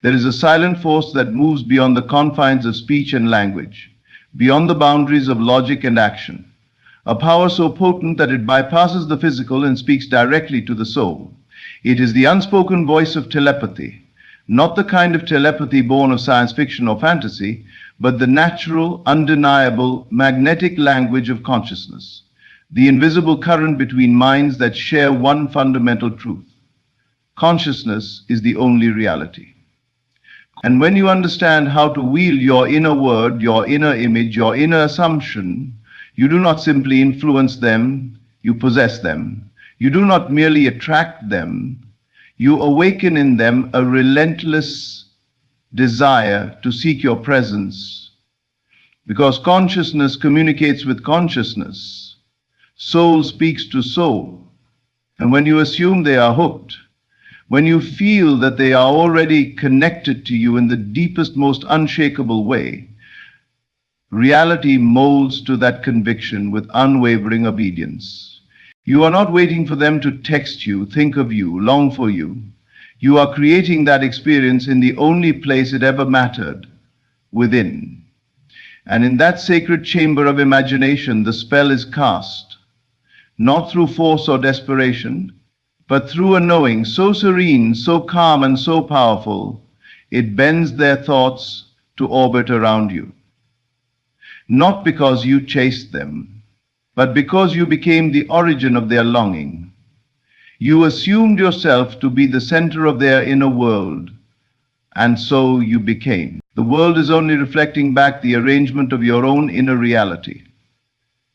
There is a silent force that moves beyond the confines of speech and language, beyond the boundaries of logic and action. A power so potent that it bypasses the physical and speaks directly to the soul. It is the unspoken voice of telepathy, not the kind of telepathy born of science fiction or fantasy, but the natural, undeniable, magnetic language of consciousness, the invisible current between minds that share one fundamental truth. Consciousness is the only reality. And when you understand how to wield your inner word, your inner image, your inner assumption, you do not simply influence them, you possess them. You do not merely attract them, you awaken in them a relentless desire to seek your presence. Because consciousness communicates with consciousness, soul speaks to soul. And when you assume they are hooked, when you feel that they are already connected to you in the deepest, most unshakable way, reality molds to that conviction with unwavering obedience. You are not waiting for them to text you, think of you, long for you. You are creating that experience in the only place it ever mattered, within. And in that sacred chamber of imagination, the spell is cast, not through force or desperation, but through a knowing so serene, so calm, and so powerful, it bends their thoughts to orbit around you. Not because you chased them, but because you became the origin of their longing. You assumed yourself to be the center of their inner world, and so you became. The world is only reflecting back the arrangement of your own inner reality.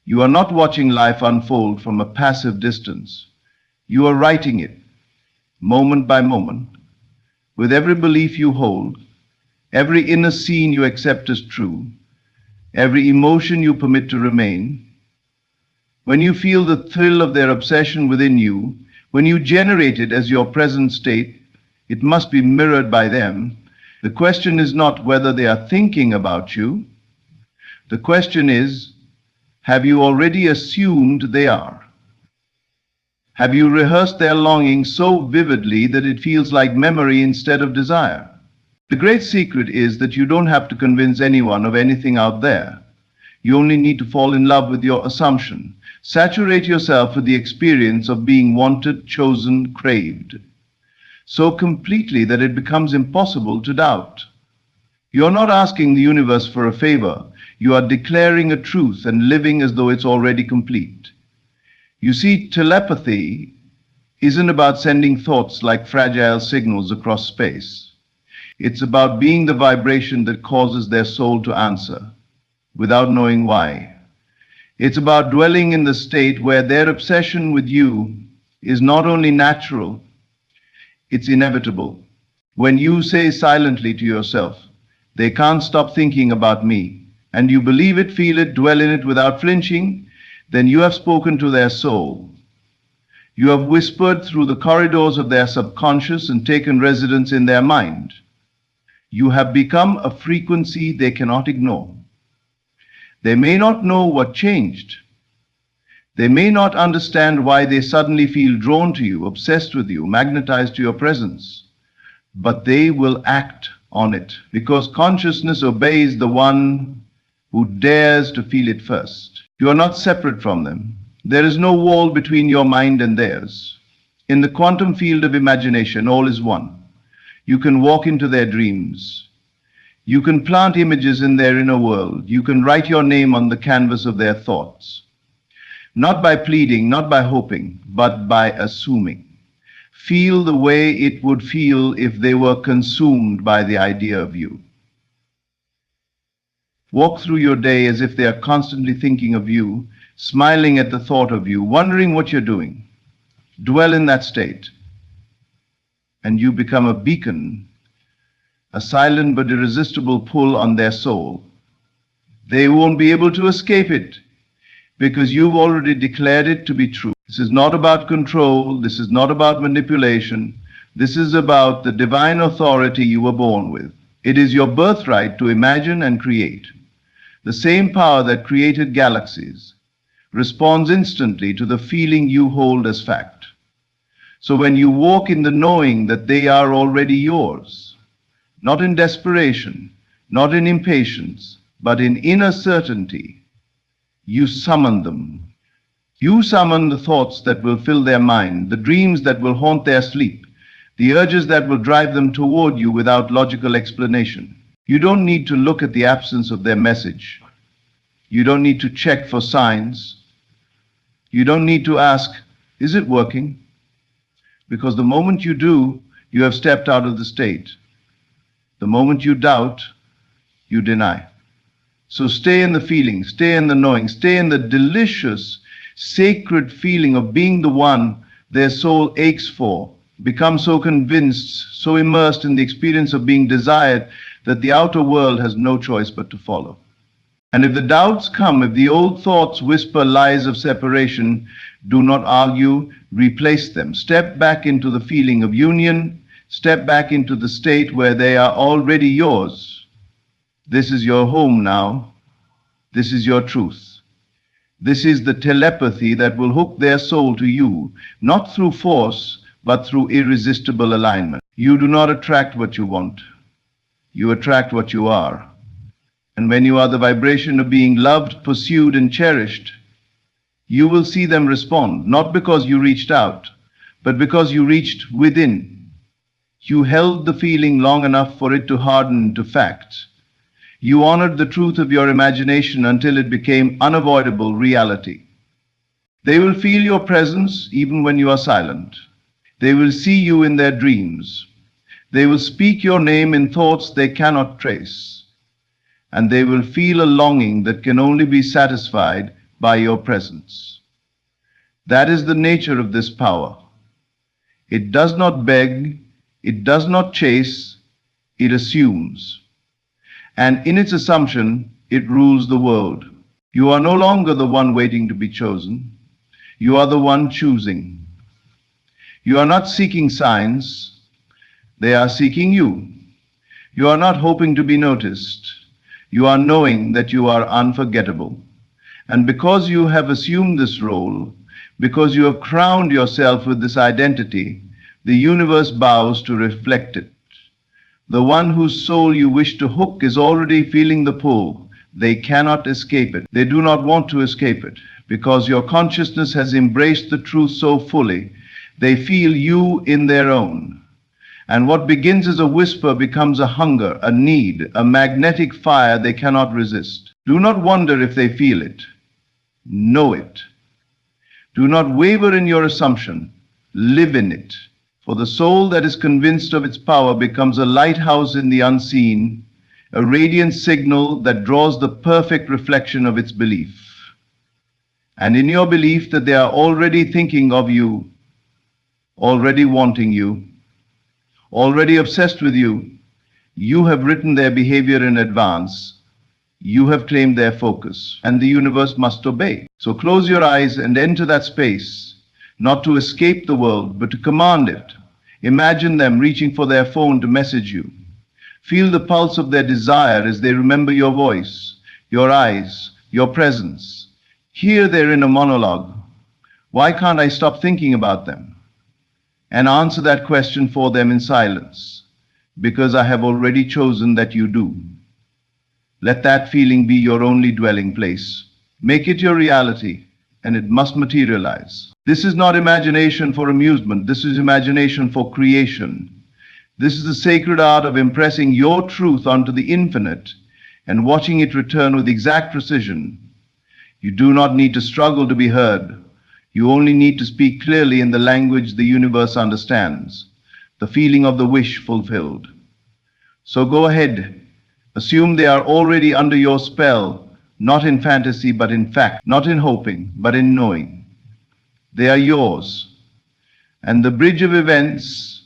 You are not watching life unfold from a passive distance. You are writing it, moment by moment, with every belief you hold, every inner scene you accept as true, every emotion you permit to remain. When you feel the thrill of their obsession within you, when you generate it as your present state, it must be mirrored by them. The question is not whether they are thinking about you. The question is, have you already assumed they are? Have you rehearsed their longing so vividly that it feels like memory instead of desire? The great secret is that you don't have to convince anyone of anything out there. You only need to fall in love with your assumption. Saturate yourself with the experience of being wanted, chosen, craved, so completely that it becomes impossible to doubt. You are not asking the universe for a favor. You are declaring a truth and living as though it's already complete. You see, telepathy isn't about sending thoughts like fragile signals across space. It's about being the vibration that causes their soul to answer, without knowing why. It's about dwelling in the state where their obsession with you is not only natural, it's inevitable. When you say silently to yourself, "They can't stop thinking about me," and you believe it, feel it, dwell in it without flinching, then you have spoken to their soul. You have whispered through the corridors of their subconscious and taken residence in their mind. You have become a frequency they cannot ignore. They may not know what changed. They may not understand why they suddenly feel drawn to you, obsessed with you, magnetized to your presence. But they will act on it because consciousness obeys the one who dares to feel it first. You are not separate from them. There is no wall between your mind and theirs. In the quantum field of imagination, all is one. You can walk into their dreams. You can plant images in their inner world. You can write your name on the canvas of their thoughts. Not by pleading, not by hoping, but by assuming. Feel the way it would feel if they were consumed by the idea of you. Walk through your day as if they are constantly thinking of you, smiling at the thought of you, wondering what you're doing. Dwell in that state, and you become a beacon, a silent but irresistible pull on their soul. They won't be able to escape it because you've already declared it to be true. This is not about control. This is not about manipulation. This is about the divine authority you were born with. It is your birthright to imagine and create. The same power that created galaxies responds instantly to the feeling you hold as fact. So when you walk in the knowing that they are already yours, not in desperation, not in impatience, but in inner certainty. You summon them. You summon the thoughts that will fill their mind, the dreams that will haunt their sleep, the urges that will drive them toward you without logical explanation. You don't need to look at the absence of their message. You don't need to check for signs. You don't need to ask, is it working? Because the moment you do, you have stepped out of the state. The moment you doubt, you deny. So stay in the feeling, stay in the knowing, stay in the delicious, sacred feeling of being the one their soul aches for. Become so convinced, so immersed in the experience of being desired that the outer world has no choice but to follow. And if the doubts come, if the old thoughts whisper lies of separation, do not argue, replace them. Step back into the feeling of union, step back into the state where they are already yours. This is your home now. This is your truth. This is the telepathy that will hook their soul to you, not through force, but through irresistible alignment. You do not attract what you want. You attract what you are. And when you are the vibration of being loved, pursued, and cherished, you will see them respond, not because you reached out, but because you reached within. You held the feeling long enough for it to harden into fact. You honored the truth of your imagination until it became unavoidable reality. They will feel your presence even when you are silent. They will see you in their dreams. They will speak your name in thoughts they cannot trace. And they will feel a longing that can only be satisfied by your presence. That is the nature of this power. It does not beg, it does not chase, it assumes. And in its assumption, it rules the world. You are no longer the one waiting to be chosen. You are the one choosing. You are not seeking signs. They are seeking you. You are not hoping to be noticed. You are knowing that you are unforgettable. And because you have assumed this role, because you have crowned yourself with this identity, the universe bows to reflect it. The one whose soul you wish to hook is already feeling the pull. They cannot escape it. They do not want to escape it, because your consciousness has embraced the truth so fully. They feel you in their own. And what begins as a whisper becomes a hunger, a need, a magnetic fire they cannot resist. Do not wonder if they feel it. Know it. Do not waver in your assumption. Live in it. For the soul that is convinced of its power becomes a lighthouse in the unseen, a radiant signal that draws the perfect reflection of its belief. And in your belief that they are already thinking of you, already wanting you, already obsessed with you, you have written their behavior in advance. You have claimed their focus, and the universe must obey. So close your eyes and enter that space, not to escape the world, but to command it. Imagine them reaching for their phone to message you. Feel the pulse of their desire as they remember your voice, your eyes, your presence. Hear their inner monologue. Why can't I stop thinking about them? And answer that question for them in silence, because I have already chosen that you do. Let that feeling be your only dwelling place. Make it your reality, and it must materialize. This is not imagination for amusement. This is imagination for creation. This is the sacred art of impressing your truth onto the infinite and watching it return with exact precision. You do not need to struggle to be heard. You only need to speak clearly in the language the universe understands, the feeling of the wish fulfilled. So go ahead. Assume they are already under your spell, not in fantasy, but in fact, not in hoping, but in knowing. They are yours. And the bridge of events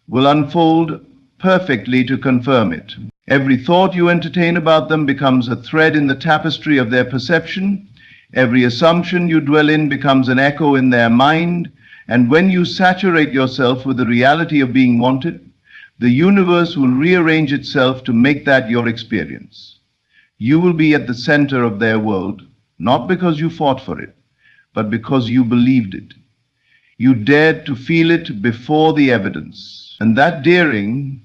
will unfold perfectly to confirm it. Every thought you entertain about them becomes a thread in the tapestry of their perception. Every assumption you dwell in becomes an echo in their mind. And when you saturate yourself with the reality of being wanted, the universe will rearrange itself to make that your experience. You will be at the center of their world, not because you fought for it, but because you believed it. You dared to feel it before the evidence. And that daring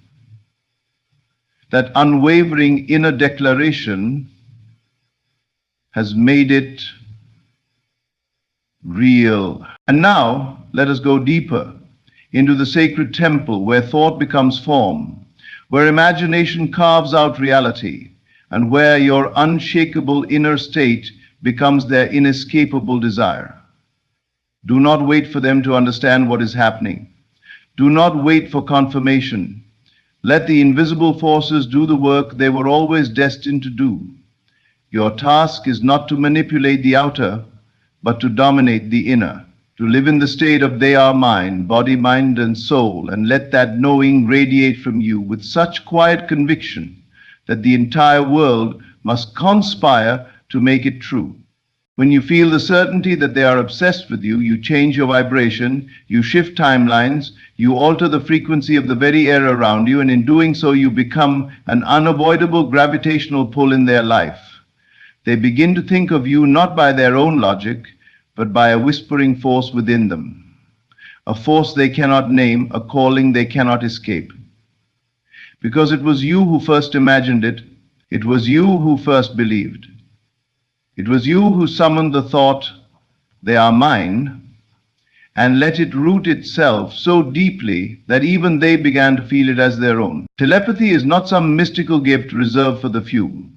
That unwavering inner declaration has made it real. And now, let us go deeper into the sacred temple where thought becomes form, where imagination carves out reality, and where your unshakable inner state becomes their inescapable desire. Do not wait for them to understand what is happening. Do not wait for confirmation. Let the invisible forces do the work they were always destined to do. Your task is not to manipulate the outer, but to dominate the inner, to live in the state of they are mind, body, mind, and soul, and let that knowing radiate from you with such quiet conviction that the entire world must conspire to make it true. When you feel the certainty that they are obsessed with you, you change your vibration, you shift timelines, you alter the frequency of the very air around you, and in doing so you become an unavoidable gravitational pull in their life. They begin to think of you not by their own logic, but by a whispering force within them, a force they cannot name, a calling they cannot escape. Because it was you who first imagined it, it was you who first believed. It was you who summoned the thought, they are mine, and let it root itself so deeply that even they began to feel it as their own. Telepathy is not some mystical gift reserved for the few.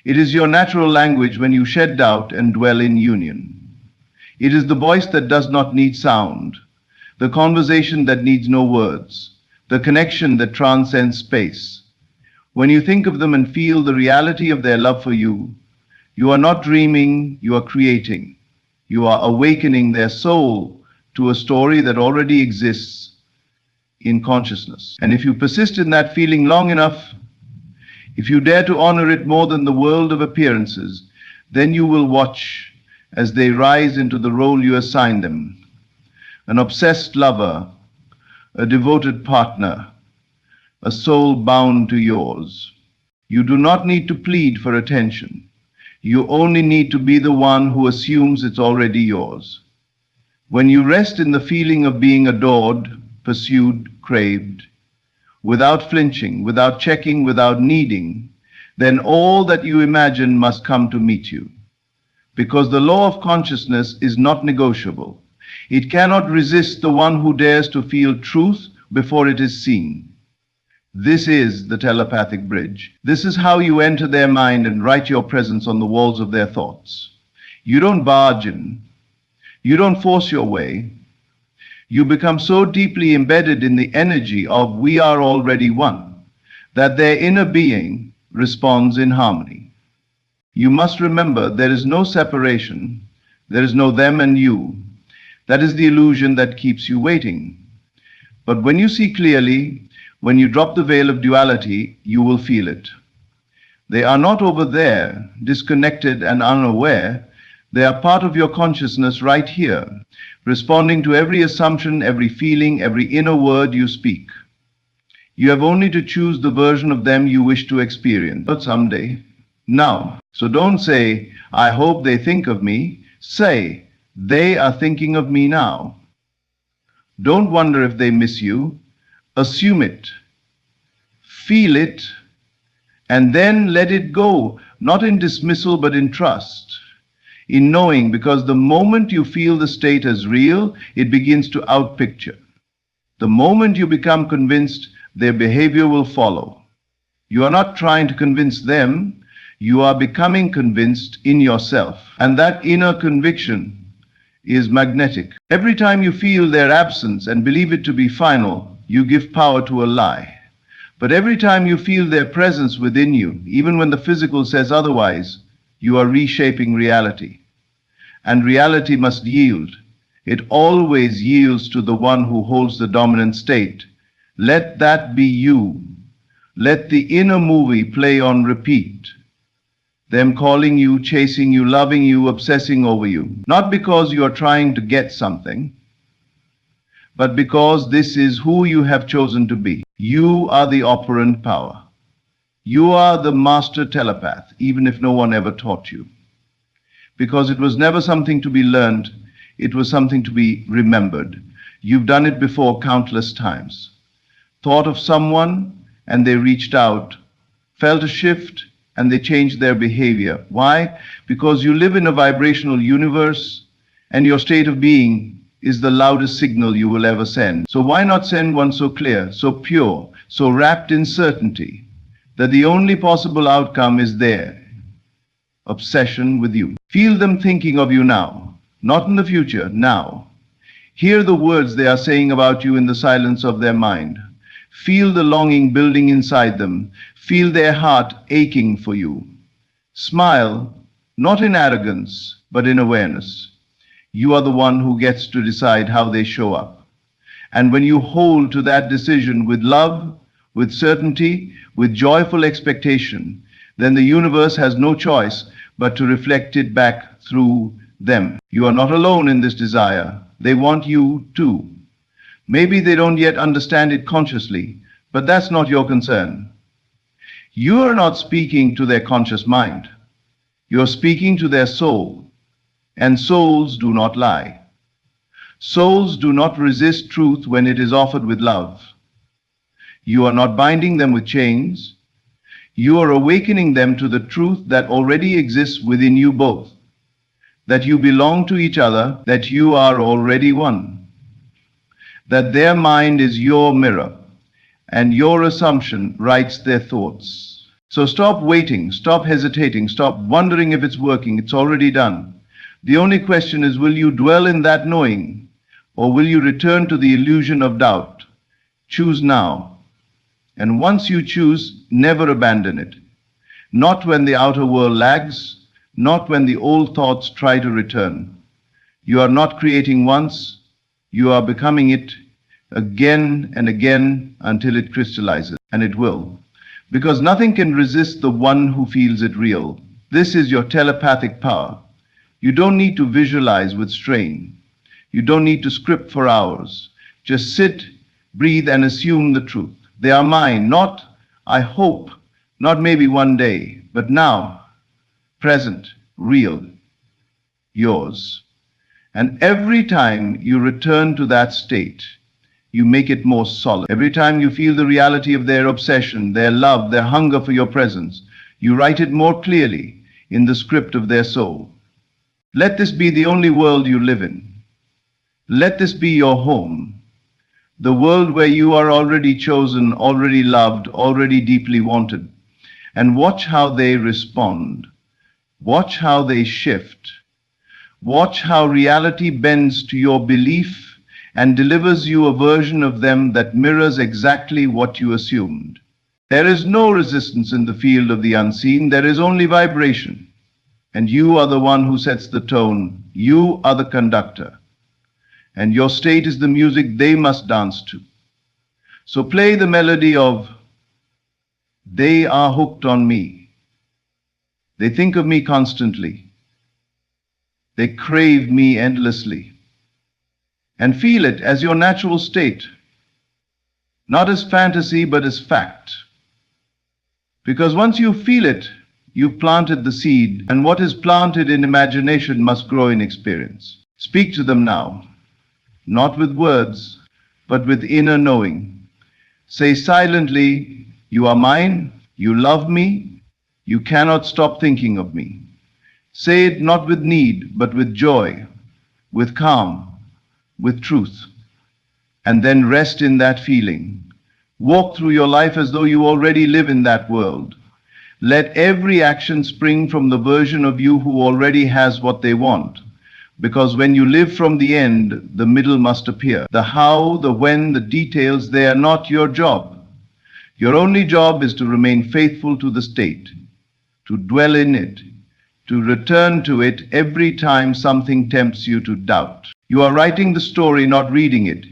It is your natural language when you shed doubt and dwell in union. It is the voice that does not need sound, the conversation that needs no words, the connection that transcends space. When you think of them and feel the reality of their love for you, you are not dreaming, you are creating. You are awakening their soul to a story that already exists in consciousness. And if you persist in that feeling long enough, if you dare to honor it more than the world of appearances, then you will watch as they rise into the role you assign them. An obsessed lover, a devoted partner, a soul bound to yours. You do not need to plead for attention. You only need to be the one who assumes it's already yours. When you rest in the feeling of being adored, pursued, craved, without flinching, without checking, without needing, then all that you imagine must come to meet you. Because the law of consciousness is not negotiable. It cannot resist the one who dares to feel truth before it is seen. This is the telepathic bridge. This is how you enter their mind and write your presence on the walls of their thoughts. You don't barge in. You don't force your way. You become so deeply embedded in the energy of we are already one that their inner being responds in harmony. You must remember there is no separation. There is no them and you. That is the illusion that keeps you waiting. But when you see clearly, when you drop the veil of duality, you will feel it. They are not over there, disconnected and unaware. They are part of your consciousness right here, responding to every assumption, every feeling, every inner word you speak. You have only to choose the version of them you wish to experience, but someday. Now, so don't say, I hope they think of me. Say, they are thinking of me now. Don't wonder if they miss you. Assume it, feel it, and then let it go, not in dismissal but in trust, in knowing, because the moment you feel the state as real, it begins to outpicture. The moment you become convinced, their behavior will follow. You are not trying to convince them, you are becoming convinced in yourself, and that inner conviction is magnetic. Every time you feel their absence and believe it to be final, you give power to a lie. But every time you feel their presence within you, even when the physical says otherwise, you are reshaping reality. And reality must yield. It always yields to the one who holds the dominant state. Let that be you. Let the inner movie play on repeat. Them calling you, chasing you, loving you, obsessing over you. Not because you are trying to get something, but because this is who you have chosen to be. You are the operant power. You are the master telepath, even if no one ever taught you. Because it was never something to be learned, it was something to be remembered. You've done it before countless times. Thought of someone, and they reached out, felt a shift, and they changed their behavior. Why? Because you live in a vibrational universe, and your state of being is the loudest signal you will ever send. So why not send one so clear, so pure, so wrapped in certainty that the only possible outcome is their obsession with you? Feel them thinking of you now, not in the future, now. Hear the words they are saying about you in the silence of their mind. Feel the longing building inside them. Feel their heart aching for you. Smile, not in arrogance, but in awareness. You are the one who gets to decide how they show up. And when you hold to that decision with love, with certainty, with joyful expectation, then the universe has no choice but to reflect it back through them. You are not alone in this desire. They want you too. Maybe they don't yet understand it consciously, but that's not your concern. You are not speaking to their conscious mind. You are speaking to their soul, and souls do not lie. Souls do not resist truth when it is offered with love. You are not binding them with chains. You are awakening them to the truth that already exists within you both, that you belong to each other, that you are already one, that their mind is your mirror, and your assumption writes their thoughts. So stop waiting, stop hesitating, stop wondering if it's working. It's already done. The only question is, will you dwell in that knowing, or will you return to the illusion of doubt? Choose now. And once you choose, never abandon it. Not when the outer world lags, not when the old thoughts try to return. You are not creating once, you are becoming it again and again until it crystallizes, and it will. Because nothing can resist the one who feels it real. This is your telepathic power. You don't need to visualize with strain. You don't need to script for hours. Just sit, breathe, and assume the truth. They are mine, not, I hope, not maybe one day, but now, present, real, yours. And every time you return to that state, you make it more solid. Every time you feel the reality of their obsession, their love, their hunger for your presence, you write it more clearly in the script of their soul. Let this be the only world you live in. Let this be your home, the world where you are already chosen, already loved, already deeply wanted. And watch how they respond. Watch how they shift. Watch how reality bends to your belief and delivers you a version of them that mirrors exactly what you assumed. There is no resistance in the field of the unseen. There is only vibration. And you are the one who sets the tone. You are the conductor. And your state is the music they must dance to. So play the melody of "They are hooked on me. They think of me constantly. They crave me endlessly." And feel it as your natural state, not as fantasy, but as fact. Because once you feel it, you've planted the seed, and what is planted in imagination must grow in experience. Speak to them now, not with words, but with inner knowing. Say silently, "You are mine, you love me, you cannot stop thinking of me." Say it not with need, but with joy, with calm, with truth. And then rest in that feeling. Walk through your life as though you already live in that world. Let every action spring from the version of you who already has what they want. Because when you live from the end, the middle must appear. The how, the when, the details, they are not your job. Your only job is to remain faithful to the state, to dwell in it, to return to it every time something tempts you to doubt. You are writing the story, not reading it.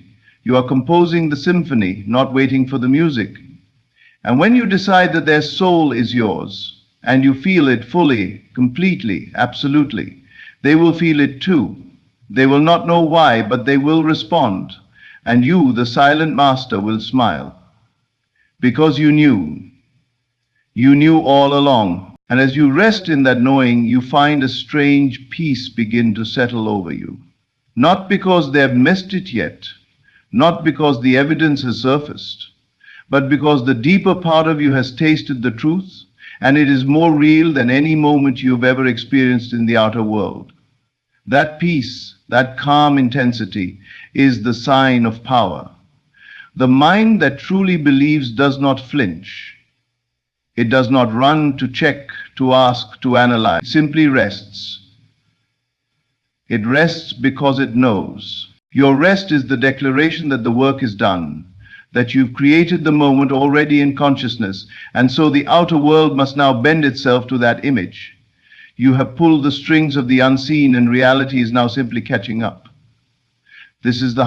You are composing the symphony, not waiting for the music. And when you decide that their soul is yours, and you feel it fully, completely, absolutely, they will feel it too. They will not know why, but they will respond. And you, the silent master, will smile. Because you knew. You knew all along. And as you rest in that knowing, you find a strange peace begin to settle over you. Not because they've missed it yet, not because the evidence has surfaced, but because the deeper part of you has tasted the truth, and it is more real than any moment you've ever experienced in the outer world. That peace, that calm intensity, is the sign of power. The mind that truly believes does not flinch. It does not run to check, to ask, to analyze. It simply rests. It rests because it knows. Your rest is the declaration that the work is done, that you've created the moment already in consciousness, and so the outer world must now bend itself to that image. You have pulled the strings of the unseen, and reality is now simply catching up. This is the